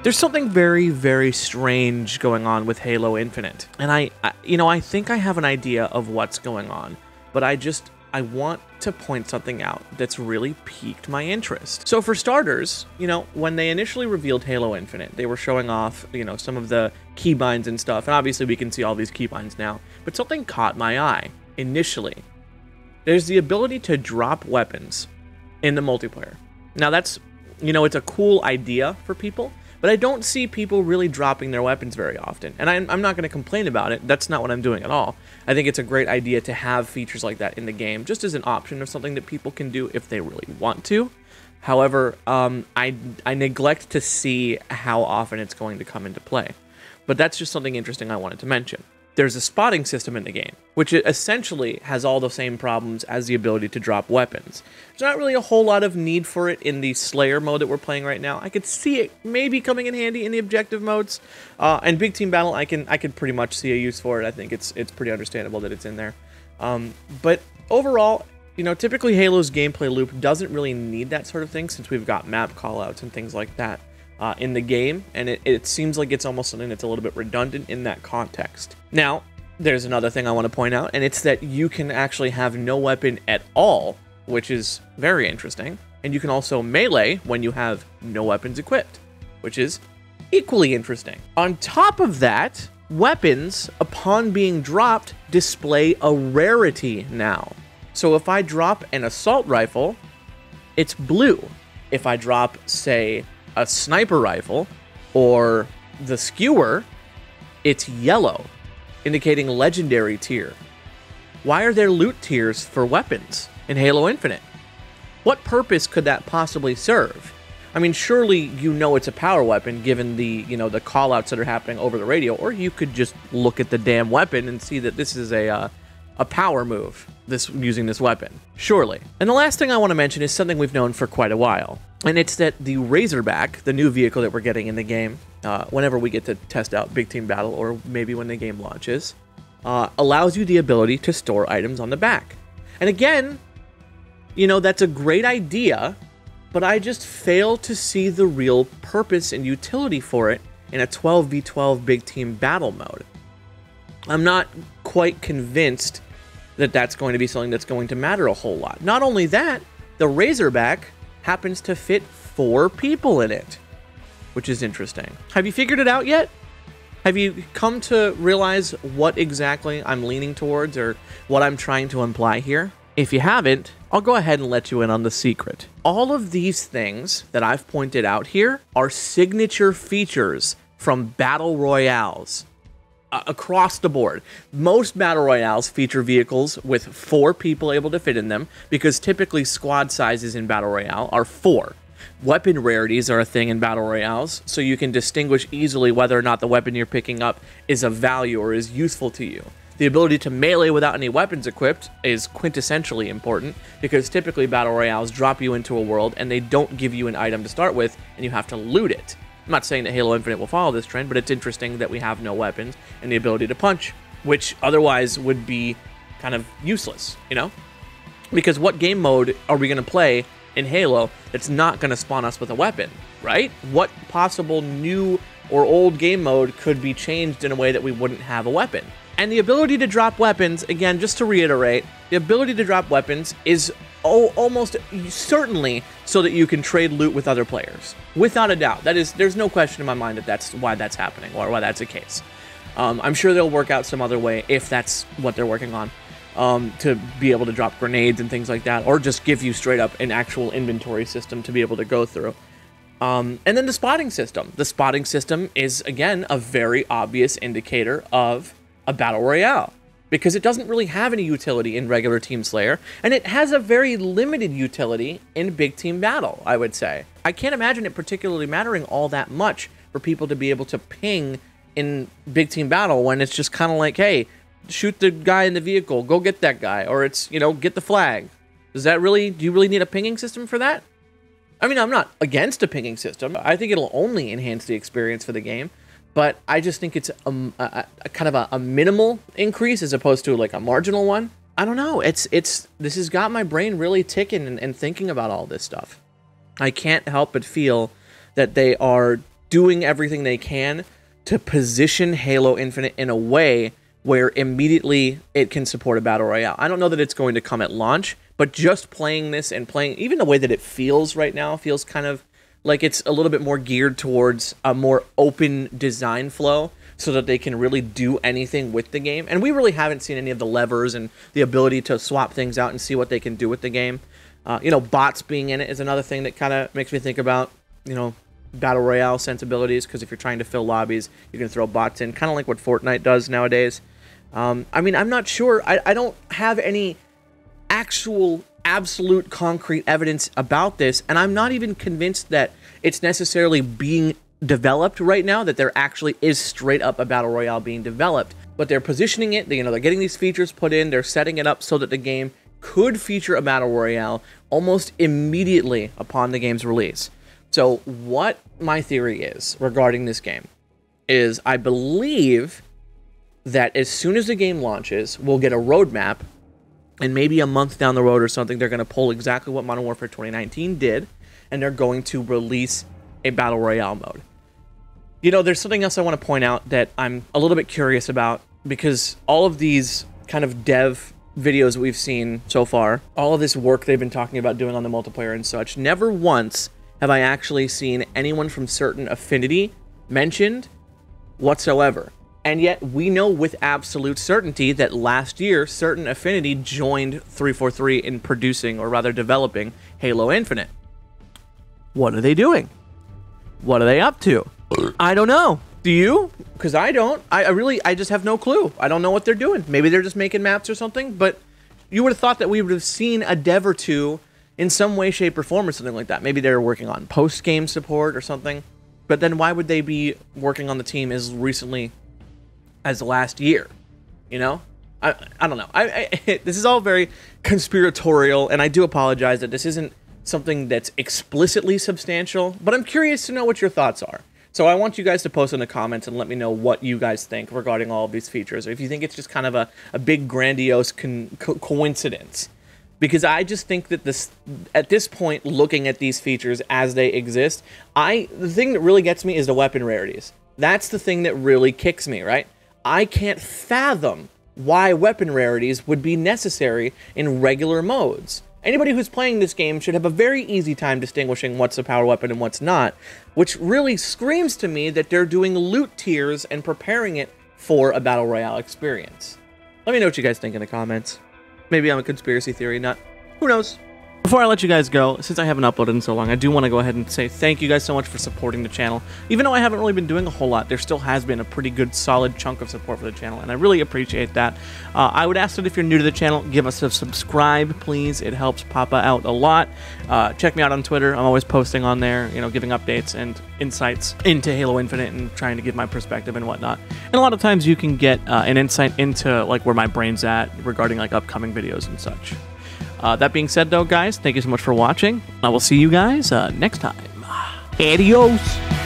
There's something very, very strange going on with Halo Infinite. And I think I have an idea of what's going on, but I want to point something out that's really piqued my interest. So for starters, when they initially revealed Halo Infinite, they were showing off, some of the keybinds and stuff. And obviously we can see all these keybinds now, but something caught my eye initially. There's the ability to drop weapons in the multiplayer. Now that's, it's a cool idea for people, but I don't see people really dropping their weapons very often. And I'm not going to complain about it. That's not what I'm doing at all. I think it's a great idea to have features like that in the game, just as an option of something that people can do if they really want to. However, I neglect to see how often it's going to come into play. But that's just something interesting I wanted to mention. There's a spotting system in the game, which essentially has all the same problems as the ability to drop weapons. There's not really a whole lot of need for it in the Slayer mode that we're playing right now. I could see it maybe coming in handy in the objective modes. And Big Team Battle, I could pretty much see a use for it. I think it's pretty understandable that it's in there. But overall, typically Halo's gameplay loop doesn't really need that sort of thing since we've got map callouts and things like that in the game, and it seems like it's almost something that's a little bit redundant in that context. Now, there's another thing I want to point out, and it's that you can actually have no weapon at all, which is very interesting, and you can also melee when you have no weapons equipped, which is equally interesting. On top of that, weapons, upon being dropped, display a rarity now. So if I drop an assault rifle, it's blue. If I drop, say, a sniper rifle or the skewer, it's yellow, indicating legendary tier. Why are there loot tiers for weapons in Halo Infinite? What purpose could that possibly serve? I mean, surely it's a power weapon given the, the callouts that are happening over the radio, or you could just look at the damn weapon and see that this is a power move, using this weapon, surely. And the last thing I want to mention is something we've known for quite a while, and it's that the Razorback, the new vehicle that we're getting in the game, whenever we get to test out Big Team Battle, or maybe when the game launches, allows you the ability to store items on the back. And again, that's a great idea, but I just fail to see the real purpose and utility for it in a 12v12 Big Team Battle mode. I'm not quite convinced that that's going to be something that's going to matter a whole lot. Not only that, the Razorback happens to fit 4 people in it, which is interesting. Have you figured it out yet? Have you come to realize what exactly I'm leaning towards or what I'm trying to imply here? If you haven't, I'll go ahead and let you in on the secret. All of these things that I've pointed out here are signature features from Battle Royales. Across the board. Most Battle Royales feature vehicles with 4 people able to fit in them, because typically squad sizes in Battle Royale are 4. Weapon rarities are a thing in Battle Royales, so you can distinguish easily whether or not the weapon you're picking up is of value or is useful to you. The ability to melee without any weapons equipped is quintessentially important, because typically Battle Royales drop you into a world and they don't give you an item to start with, and you have to loot it. I'm not saying that Halo Infinite will follow this trend, but it's interesting that we have no weapons and the ability to punch, which otherwise would be kind of useless, Because what game mode are we going to play in Halo that's not going to spawn us with a weapon, right? What possible new or old game mode could be changed in a way that we wouldn't have a weapon? And the ability to drop weapons, again, just to reiterate, the ability to drop weapons is almost certainly so that you can trade loot with other players. Without a doubt. There's no question in my mind that that's why that's happening, or why that's the case. I'm sure they'll work out some other way, if that's what they're working on, to be able to drop grenades and things like that, or just give you straight up an actual inventory system to be able to go through. And then the spotting system. The spotting system is, again, a very obvious indicator of a Battle Royale, because it doesn't really have any utility in regular Team Slayer, and it has a very limited utility in Big Team Battle, I would say. I can't imagine it particularly mattering all that much for people to be able to ping in Big Team Battle, when it's just kind of like, hey, shoot the guy in the vehicle, go get that guy, or it's, get the flag. Do you really need a pinging system for that? I mean, I'm not against a pinging system. I think it'll only enhance the experience for the game, but I just think it's a kind of a minimal increase as opposed to like a marginal one. I don't know. This has got my brain really ticking and thinking about all this stuff. I can't help but feel that they are doing everything they can to position Halo Infinite in a way where immediately it can support a Battle Royale. I don't know that it's going to come at launch, but just playing this and playing, even the way that it feels right now, feels kind of like it's a little bit more geared towards a more open design flow so that they can really do anything with the game. And we really haven't seen any of the levers and the ability to swap things out and see what they can do with the game. You know, bots being in it is another thing that kind of makes me think about, you know, Battle Royale sensibilities, because if you're trying to fill lobbies, you can throw bots in, kind of like what Fortnite does nowadays. I mean, I'm not sure. I don't have any actual absolute concrete evidence about this, and I'm not even convinced that it's necessarily being developed right now, that there actually is straight up a Battle Royale being developed. But they're positioning it, you know, they're getting these features put in, they're setting it up so that the game could feature a Battle Royale almost immediately upon the game's release. So what my theory is regarding this game is I believe that as soon as the game launches, we'll get a roadmap, and maybe a month down the road or something, they're going to pull exactly what Modern Warfare 2019 did, and they're going to release a Battle Royale mode. You know, there's something else I want to point out that I'm a little bit curious about, because all of these kind of dev videos we've seen so far, all of this work they've been talking about doing on the multiplayer and such, never once have I actually seen anyone from Certain Affinity mentioned whatsoever. And yet we know with absolute certainty that last year, Certain Affinity joined 343 in producing, or rather developing, Halo Infinite. What are they doing? What are they up to? I don't know. Do you? Because I don't. I just have no clue. I don't know what they're doing. Maybe they're just making maps or something, but you would have thought that we would have seen a dev or two in some way, shape, or form or something like that. Maybe they're working on post-game support or something. But then why would they be working on the team as recently as last year? You know? I don't know. This is all very conspiratorial, and I do apologize that this isn't something that's explicitly substantial, but I'm curious to know what your thoughts are. So I want you guys to post in the comments and let me know what you guys think regarding all of these features, or if you think it's just kind of a big grandiose coincidence. Because I just think that at this point, looking at these features as they exist, the thing that really gets me is the weapon rarities. That's the thing that really kicks me, right? I can't fathom why weapon rarities would be necessary in regular modes. Anybody who's playing this game should have a very easy time distinguishing what's a power weapon and what's not, which really screams to me that they're doing loot tiers and preparing it for a Battle Royale experience. Let me know what you guys think in the comments. Maybe I'm a conspiracy theory nut. Who knows? Before I let you guys go, since I haven't uploaded in so long, I do want to go ahead and say thank you guys so much for supporting the channel. Even though I haven't really been doing a whole lot, there still has been a pretty good, solid chunk of support for the channel, and I really appreciate that. I would ask that if you're new to the channel, give us a subscribe, please. It helps Papa out a lot. Check me out on Twitter. I'm always posting on there, you know, giving updates and insights into Halo Infinite and trying to give my perspective and whatnot. And a lot of times you can get an insight into, like, where my brain's at regarding, like, upcoming videos and such. That being said, though, guys, thank you so much for watching. I will see you guys next time. Adios.